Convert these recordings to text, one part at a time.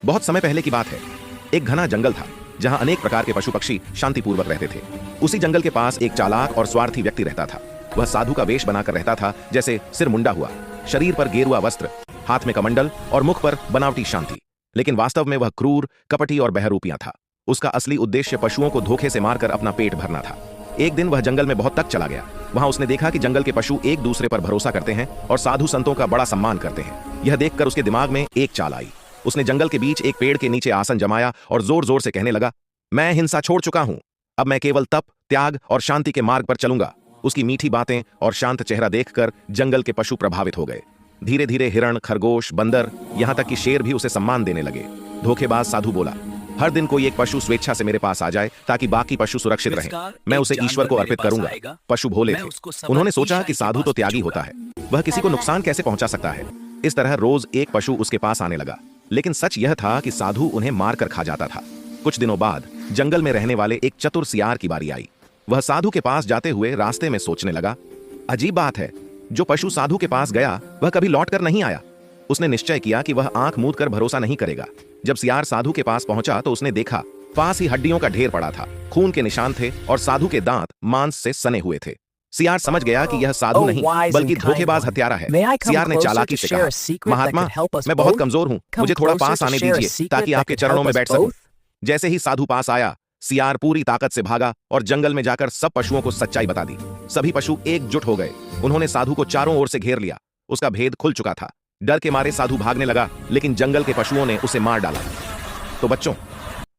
बहुत समय पहले की बात है। एक घना जंगल था जहां अनेक प्रकार के पशु पक्षी शांतिपूर्वक रहते थे। उसी जंगल के पास एक चालाक और स्वार्थी व्यक्ति रहता था। वह साधु का वेश बनाकर रहता था, जैसे सिर मुंडा हुआ, शरीर पर गेरुआ वस्त्र, हाथ में कमंडल और मुख पर बनावटी शांति। लेकिन वास्तव में वह क्रूर, कपटी और बहरूपिया था। उसका असली उद्देश्य पशुओं को धोखे से मारकर अपना पेट भरना था। एक दिन वह जंगल में बहुत तक चला गया। वहां उसने देखा कि जंगल के पशु एक दूसरे पर भरोसा करते हैं और साधु संतों का बड़ा सम्मान करते हैं। यह देखकर उसके दिमाग में एक चाल आई। उसने जंगल के बीच एक पेड़ के नीचे आसन जमाया और जोर जोर से कहने लगा, मैं हिंसा छोड़ चुका हूं। अब मैं केवल तप, त्याग और शांति के मार्ग पर चलूंगा। उसकी मीठी बातें और शांत चेहरा देखकर जंगल के पशु प्रभावित हो गए। धीरे धीरे हिरण, खरगोश, बंदर, यहां तक कि शेर भी उसे सम्मान देने लगे। धोखेबाज साधु बोला, हर दिन कोई एक पशु स्वेच्छा से मेरे पास आ जाए ताकि बाकी पशु सुरक्षित रहें। मैं उसे ईश्वर को अर्पित करूंगा। पशु भोले थे। उन्होंने सोचा कि साधु तो त्यागी होता है, वह किसी को नुकसान कैसे पहुंचा सकता है। इस तरह रोज एक पशु उसके पास आने लगा। लेकिन सच यह था कि साधु उन्हें मारकर खा जाता था। कुछ दिनों बाद जंगल में रहने वाले एक चतुर सियार की बारी आई। वह साधु के पास जाते हुए रास्ते में सोचने लगा, अजीब बात है, जो पशु साधु के पास गया वह कभी लौटकर नहीं आया। उसने निश्चय किया कि वह आंख मूंद कर भरोसा नहीं करेगा। जब सियार साधु के पास पहुंचा तो उसने देखा पास ही हड्डियों का ढेर पड़ा था, खून के निशान थे और साधु के दांत मांस से सने हुए थे। सियार समझ गया कि यह साधु नहीं बल्कि धोखेबाज हत्यारा है। सियार ने चालाकी से कहा, महात्मा, मैं बहुत कमजोर हूं, मुझे थोड़ा पास आने दीजिए ताकि आपके चरणों में बैठ सकूं। जैसे ही साधु पास आया, सियार पूरी ताकत से भागा और जंगल में जाकर सब पशुओं को सच्चाई बता दी। सभी पशु एकजुट हो गए। उन्होंने साधु को चारों ओर से घेर लिया। उसका भेद खुल चुका था। डर के मारे साधु भागने लगा, लेकिन जंगल के पशुओं ने उसे मार डाला। तो बच्चों,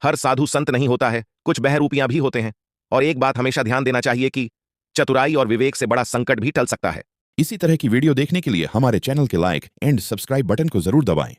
हर साधु संत नहीं होता है, कुछ बहरूपियां भी होते हैं। और एक बात हमेशा ध्यान देना चाहिए कि चतुराई और विवेक से बड़ा संकट भी टल सकता है। इसी तरह की वीडियो देखने के लिए हमारे चैनल के लाइक एंड सब्सक्राइब बटन को जरूर दबाएं।